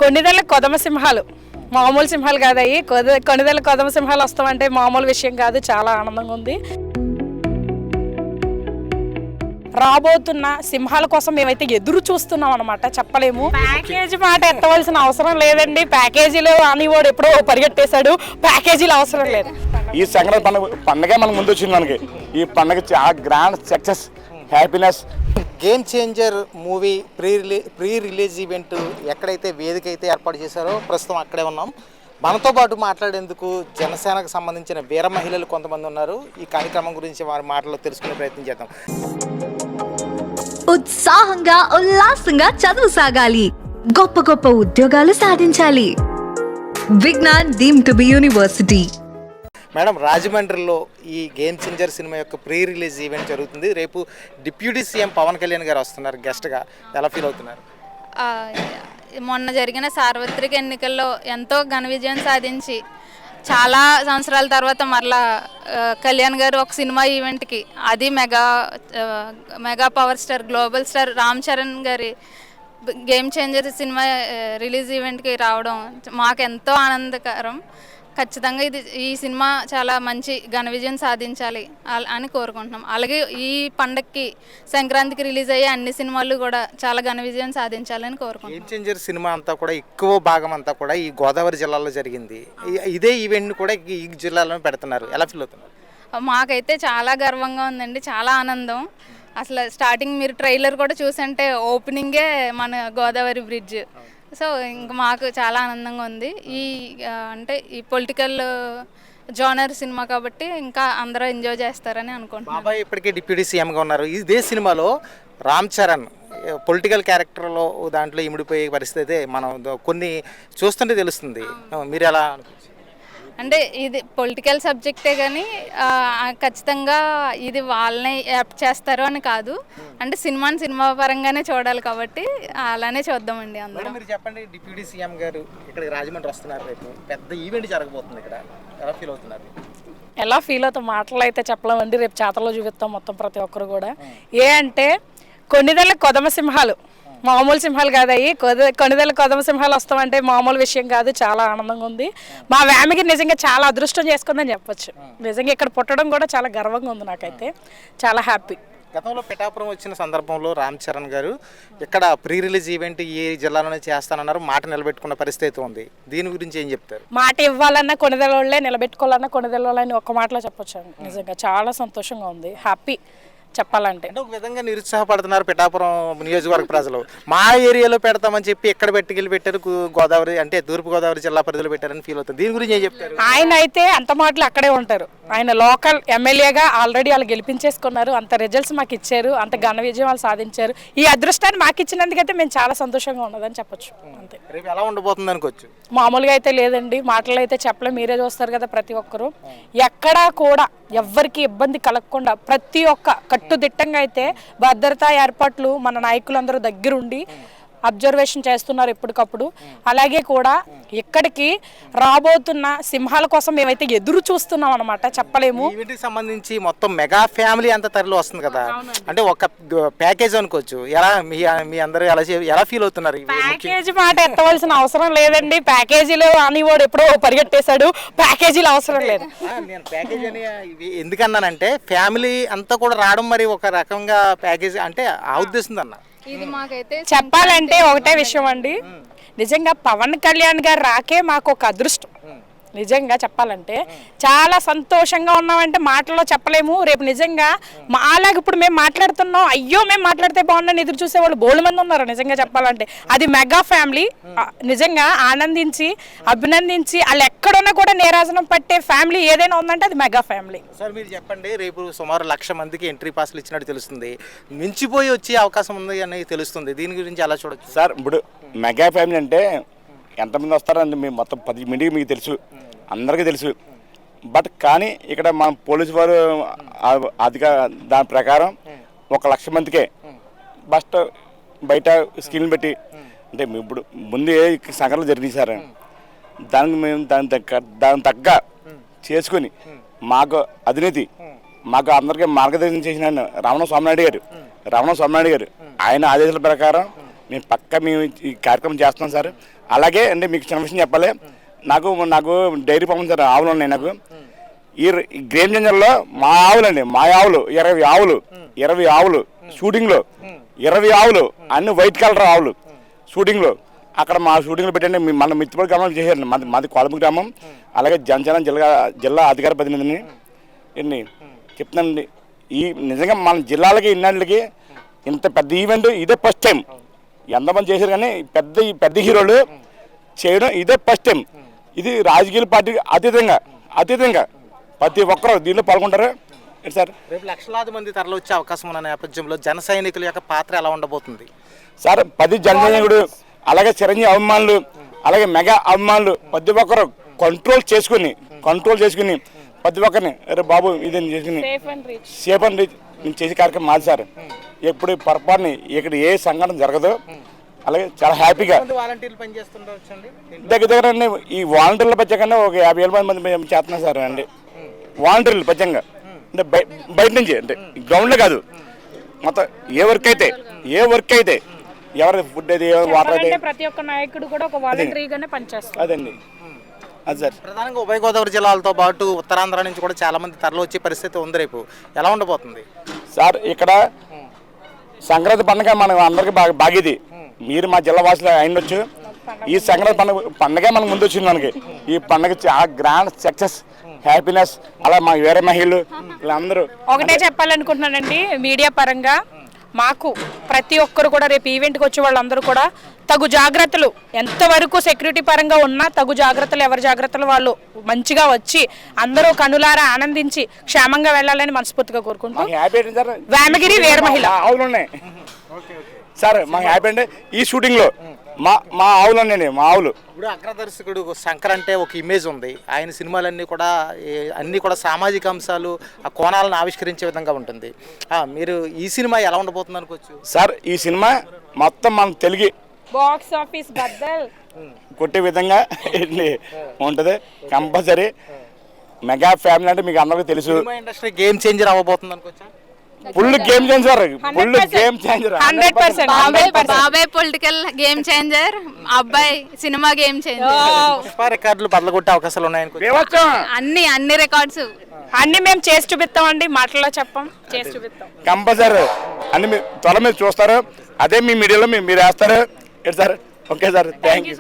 కొన్నిదెళ్ళ కొదమ సింహాలు మామూలు సింహాలు కాదు అయ్యి కొన్నిదెళ్ళ కొదమ సింహాలు వస్తామంటే మామూలు విషయం కాదు. చాలా ఆనందంగా ఉంది. రాబోతున్న సింహాల కోసం మేమైతే ఎదురు చూస్తున్నాం అనమాట. చెప్పలేము. ప్యాకేజీ మాట ఎత్తవలసిన అవసరం లేదండి. ప్యాకేజీలు అనివాడు ఎప్పుడో పరిగెట్టేశాడు. ప్యాకేజీలు అవసరం లేదు. ఈ సంక్రాంతి పండగే మనకు ముందు వచ్చింది. మనకి ఈ పండగ చాలా grand success, happiness. Game changer movie pre release event ఎక్కడైతే వేదిక అయితే ఏర్పాటు చేశారో ప్రస్తుతం అక్కడే ఉన్నాం. మనతో పాటు మాట్లాడేందుకు జనసేనకు సంబంధించిన వీర మహిళలు కొంతమంది ఉన్నారు. ఈ కార్యక్రమం గురించి వారి మాటల్లో తెలుసుకునే ప్రయత్నం చేద్దాం. ఉత్సాహంగా ఉల్లాసంగా చదువు సాగాలి, గొప్ప గొప్ప ఉద్యోగాలు సాధించాలి. Vignan deemed to be university. Madam, రాజమండ్రిలో ఈ గేమ్ చేంజర్ సినిమా యొక్క ప్రీ రిలీజ్ ఈవెంట్ జరుగుతుంది. రేపు డిప్యూటీ సీఎం పవన్ కళ్యాణ్ గారు వస్తున్నారు గెస్ట్గా. ఎలా ఫీల్ అవుతున్నారు? మొన్న జరిగిన సార్వత్రిక ఎన్నికల్లో ఎంతో ఘన విజయం సాధించి చాలా సంవత్సరాల తర్వాత మరలా కళ్యాణ్ గారు ఒక సినిమా ఈవెంట్కి, అది mega power star global star Ram Charan గారి గేమ్ చేంజర్ సినిమా రిలీజ్ ఈవెంట్కి రావడం మాకు ఎంతో ఆనందకరం. ఖచ్చితంగా ఈ సినిమా చాలా మంచి ఘన విజయం సాధించాలి అని కోరుకుంటున్నాం. అలాగే ఈ పండగకి సంక్రాంతికి రిలీజ్ అయ్యే అన్ని సినిమాలు కూడా చాలా ఘన విజయం సాధించాలని కోరుకుంటున్నాం. గేమ్ చేంజర్ సినిమా అంతా కూడా ఎక్కువ భాగం అంతా కూడా ఈ గోదావరి జిల్లాలో జరిగింది. ఇదే ఈవెంట్ కూడా ఈ జిల్లాలో పెడుతున్నారు. ఎలా ఫీల్ అవుతున్నారు? మాకైతే చాలా గర్వంగా ఉందండి. చాలా ఆనందం. అసలు స్టార్టింగ్ మీరు ట్రైలర్ కూడా చూసంటే ఓపెనింగే మన గోదావరి బ్రిడ్జ్. సో ఇంకా మాకు చాలా ఆనందంగా ఉంది. అంటే ఈ పొలిటికల్ జోనర్ సినిమా కాబట్టి ఇంకా అందరూ ఎంజాయ్ చేస్తారని అనుకుంటున్నాను. బాబాయ్ ఇప్పటికే డిప్యూటీ సీఎంగా ఉన్నారు. ఇదే సినిమాలో రామ్ చరణ్ పొలిటికల్ క్యారెక్టర్లో దాంట్లో ఇమిడిపోయే పరిస్థితి మనం కొన్ని చూస్తుంటే తెలుస్తుంది. మీరు ఎలా అంటే ఇది పొలిటికల్ సబ్జెక్టే కానీ ఖచ్చితంగా ఇది వాళ్ళనే యాప్ట్ చేస్తారు అని కాదు. అంటే సినిమా పరంగానే చూడాలి కాబట్టి అలానే చూద్దామండి అందరం. మీరు చెప్పండి, డిప్యూటీ సీఎం గారు ఇక్కడ రాజమండ్రి వస్తున్నారు. రేపు పెద్ద ఈవెంట్ జరగబోతుంది ఇక్కడ. ఎలా ఫీల్ అవుతున్నారు? ఎలా ఫీల్ అవుతాం మాటలు అయితే చెప్పలేమండి. రేపు చేతల్లో చూపిస్తాం మొత్తం ప్రతి ఒక్కరు కూడా. అంటే కొన్నిదెళ్ళ కొదమ సింహాలు మామూలు సింహాలు కాదు అయ్యి కొన్నిదెళ్ళ కొదమ సింహాలు వస్తామంటే మామూలు విషయం కాదు. చాలా ఆనందంగా ఉంది. మా ఫ్యామిలీకి నిజంగా చాలా అదృష్టం చేసుకుందని చెప్పొచ్చు. నిజంగా ఇక్కడ పుట్టడం కూడా చాలా గర్వంగా ఉంది. నాకైతే చాలా హ్యాపీ. గతంలో పిఠాపురం వచ్చిన సందర్భంలో రామ్ చరణ్ గారు ఇక్కడ ప్రీ రిలీజ్ ఈవెంట్ ఈ జిల్లాలోనే చేస్తానన్నారు. మాట నిలబెట్టుకున్న పరిస్థితి ఉంది. దీని గురించి ఏం చెప్తారు? మాట ఇవ్వాలన్నా కొన్నిదెళ్ళే, నిలబెట్టుకోవాలన్నా కొన్నిదెళ్ళని ఒక్క మాటలో చెప్పొచ్చు. నిజంగా చాలా సంతోషంగా ఉంది. హ్యాపీ చెప్పాలంటే. అంటే ఒక విధంగా నిరుత్సాహపడుతున్నారు పిఠాపురం నియోజకవర్గ ప్రజలు. మా ఏరియాలో పెడతామని చెప్పి ఎక్కడ పెట్టారు, గోదావరి అంటే తూర్పు గోదావరి జిల్లా పరిధిలో పెట్టారని ఫీల్ అవుతుంది. దీని గురించి ఏం చెప్తారు? ఆయన అయితే అంత మాటలు అక్కడే ఉంటారు. ఆయన లోకల్ ఎమ్మెల్యేగా ఆల్రెడీ వాళ్ళు గెలిపించేసుకున్నారు. అంత రిజల్ట్స్ మాకు ఇచ్చారు. అంత ఘన విజయం వాళ్ళు సాధించారు. ఈ అదృష్టాన్ని మాకు ఇచ్చినందుకైతే మేము చాలా సంతోషంగా ఉన్నదని చెప్పొచ్చు. అంతే. రేపు ఎలా ఉండబోతుంది అనుకోవచ్చు? మామూలుగా అయితే లేదండి. మాటలు అయితే చెప్పలే. మీరే చూస్తారు కదా ప్రతి ఒక్కరు. ఎక్కడా కూడా ఎవ్వరికి ఇబ్బంది కలగకుండా ప్రతి ఒక్క కట్టుదిట్టంగా అయితే భద్రతా ఏర్పాట్లు మన నాయకులందరూ దగ్గరుండి అబ్జర్వేషన్ చేస్తున్నారు ఎప్పటికప్పుడు. అలాగే కూడా ఇక్కడికి రాబోతున్న సింహాల కోసం మేమైతే ఎదురు చూస్తున్నాం అనమాట. చెప్పలేము. వీటికి సంబంధించి మొత్తం మెగా ఫ్యామిలీ అంతా తరలి వస్తుంది కదా. అంటే ఒక ప్యాకేజ్ అనుకోవచ్చు. మీ అందరూ ఎలా ఫీల్ అవుతున్నారు? ప్యాకేజీ మాట ఎత్తవలసిన అవసరం లేదండి. ప్యాకేజీలు అనివాడు ఎప్పుడో పరిగెట్టేశాడు. ప్యాకేజీలు అవసరం లేదు. నేను ప్యాకేజ్ అని ఎందుకన్నానంటే ఫ్యామిలీ అంతా కూడా రావడం మరి ఒక రకంగా ప్యాకేజ్ అంటే ఆ ఉద్దేశం అన్న. ఇది మాకైతే చెప్పాలంటే ఒకటే విషయం అండి. నిజంగా పవన్ కళ్యాణ్ గారు రాకే మాకు ఒక అదృష్టం. నిజంగా చెప్పాలంటే చాలా సంతోషంగా ఉన్నామంటే మాటల్లో చెప్పలేము. రేపు నిజంగా మాలాగా ఇప్పుడు మేము మాట్లాడుతున్నాం, అయ్యో మేము మాట్లాడితే బాగుందని ఎదురు చూసే వాళ్ళు బోల్డ్ మంది ఉన్నారు. నిజంగా చెప్పాలంటే అది మెగా ఫ్యామిలీ. నిజంగా ఆనందించి అభినందించి వాళ్ళు ఎక్కడున్నా కూడా నీరాజనం పట్టే ఫ్యామిలీ ఏదైనా ఉందంటే అది మెగా ఫ్యామిలీ. సార్ మీరు చెప్పండి, రేపు సుమారు 1,00,000 మందికి ఎంట్రీ పాస్లు ఇచ్చినట్టు తెలుస్తుంది. మించిపోయి వచ్చే అవకాశం ఉంది అని తెలుస్తుంది. దీని గురించి ఎలా చూడొచ్చు? సార్ ఇప్పుడు మెగా ఫ్యామిలీ అంటే ఎంతమంది వస్తారని మేము మొత్తం 10 మందికి మీకు తెలుసు, అందరికీ తెలుసు. బట్ కానీ ఇక్కడ మన పోలీసు వారు దాని ప్రకారం 1,00,000 మందికే బస్ట్ బయట స్కీమ్లు పెట్టి అంటే ఇప్పుడు ముందే సంఘటనలు జరిగింది సార్. దానికి మేము దాని తగ్గ చేసుకొని మాకు అధినేతి మాకు అందరికీ మార్గదర్శనం చేసిన రమణ స్వామినాయుడు గారు ఆయన ఆదేశాల ప్రకారం మేము పక్క మేము ఈ కార్యక్రమం చేస్తున్నాం సార్. అలాగే అంటే మీకు చిన్న విషయం చెప్పాలి, నాకు డైరీ ఫామ్ సార్, ఆవులు ఉన్నాయి నాకు. ఈ గేమ్ చేంజర్లో మా ఆవులండి, మా ఆవులు 20 ఆవులు షూటింగ్లో, 20 ఆవులు అన్ని వైట్ కలర్ ఆవులు షూటింగ్లో. అక్కడ మా షూటింగ్లో పెట్టండి, మన మిత్తిపూడి గ్రామం చేశారండి, మాది కోలము గ్రామం. అలాగే జనసేన జిల్లా అధికార ప్రతినిధిని ఎన్ని చెప్తానండి. ఈ నిజంగా మన జిల్లాలకి ఇన్నాళ్ళకి ఇంత పెద్ద ఈవెంట్ ఇదే ఫస్ట్ టైం. ఎంతమంది చేశారు కానీ పెద్ద హీరోలు చేయడం ఇదే ఫస్ట్ టైం. ఇది రాజకీయ పార్టీకి అతీతంగా ప్రతి ఒక్కరు దీనిలో పాల్గొంటారు సార్. రేపు లక్షలాది మంది తరలి వచ్చే అవకాశం ఉన్న నేపథ్యంలో జన సైనికుల యొక్క పాత్ర ఎలా ఉండబోతుంది సార్? 10 జనసైనికుడు, అలాగే చిరంజీవి అభిమానులు, అలాగే మెగా అభిమానులు ప్రతి ఒక్కరు కంట్రోల్ చేసుకుని ప్రతి ఒక్కరిని అరే బాబు ఇది చేసుకుని సేఫ్ అండ్ రీచ్ నేను చేసే కార్యక్రమం మాది సార్. ఎప్పుడు పొరపాటుని ఇక్కడ ఏ సంఘటన జరగదు. అలాగే చాలా హ్యాపీగా వాలంటీర్లు పనిచేస్తుండొచ్చండి. దగ్గర ఈ వాలంటీర్ల పచ్చకుండా ఒక 50,000 మంది చేస్తున్నాం సార్ అండి. వాలంటీర్లు పచ్చంగా అంటే బయట నుంచి అంటే గ్రౌండ్లో కాదు, మొత్తం ఏ వర్క్ అయితే ఎవరి ఫుడ్ అయితే వాటర్ అయితే ప్రతి ఒక్క నాయకుడు కూడా ఒక వాలంటరీగానే పనిచేస్తారు. అదండి అది సార్. ప్రధానంగా ఉభయ గోదావరి జిల్లాలతో పాటు ఉత్తరాంధ్ర నుంచి కూడా చాలా మంది తరలి వచ్చే పరిస్థితి ఉంది. రేపు ఎలా ఉండబోతుంది సార్? ఇక్కడ సంక్రాంతి పండుగ మనకు అందరికి బాగేది. మీరు మా జిల్లా వాసులు అయినొచ్చు. ఈ సంక్రాంతి పండుగ మనకు ముందు వచ్చింది. మనకి ఈ పండుగ చాలా గ్రాండ్ సక్సెస్, హ్యాపీనెస్. అలా మా వేరే మహిళలు వీళ్ళందరూ ఒకటే చెప్పాలనుకుంటున్నానండి, మీడియా పరంగా మాకు ప్రతి ఒక్కరు కూడా రేపు ఈవెంట్కి వచ్చే వాళ్ళందరూ కూడా తగు జాగ్రత్తలు, ఎంతవరకు సెక్యూరిటీ పరంగా ఉన్నా తగు జాగ్రత్తలు, ఎవరి జాగ్రత్తలు వాళ్ళు మంచిగా వచ్చి అందరూ కనులారా ఆనందించి క్షేమంగా వెళ్ళాలని మనస్ఫూర్తిగా కోరుకుంటాం. వేమగిరి వీర మహిళ ఆవులు ఉన్నాయి సార్. మాకు హ్యాపీ అంటే ఈ షూటింగ్లో మా ఆవులు ఉన్నాయండి, మా ఆవులు. ఇప్పుడు అగ్రదర్శకుడు శంకర్ అంటే ఒక ఇమేజ్ ఉంది. ఆయన సినిమాలన్నీ కూడా సామాజిక అంశాలు, ఆ కోణాలను ఆవిష్కరించే విధంగా ఉంటుంది. మీరు ఈ సినిమా ఎలా ఉండబోతుంది అనుకోవచ్చు సార్? ఈ సినిమా మొత్తం మన తెలుగు బాక్స్ ఆఫీస్ బద్దల్ కొట్టే విధంగా ఉంటుంది కంపల్సరీ. మెగా ఫ్యామిలీ అంటే మీకు అందరికీ తెలుసు. ఇండస్ట్రీ గేమ్ చేంజర్ అవ్వబోతుంది అనుకోవచ్చా? Full game changer 100%. బాబాయ్ పొలిటికల్ గేమ్ చేంజర్, అబ్బాయి సినిమా గేమ్ చేంజర్. రికార్డులు బదలగొట్టే అవకాశాలు ఉన్నాయనుకో. అన్ని రికార్డ్స్ అన్ని మేము చేసి చూపిస్తామండి, మాటల్లో చెప్పం, చేసి చూపిస్తాం కంపల్సరీ. అన్ని త్వరలో మీరు చూస్తారు. అదే మీ మీడియాలో మీరు వేస్తారు sir. Okay sir, thank you.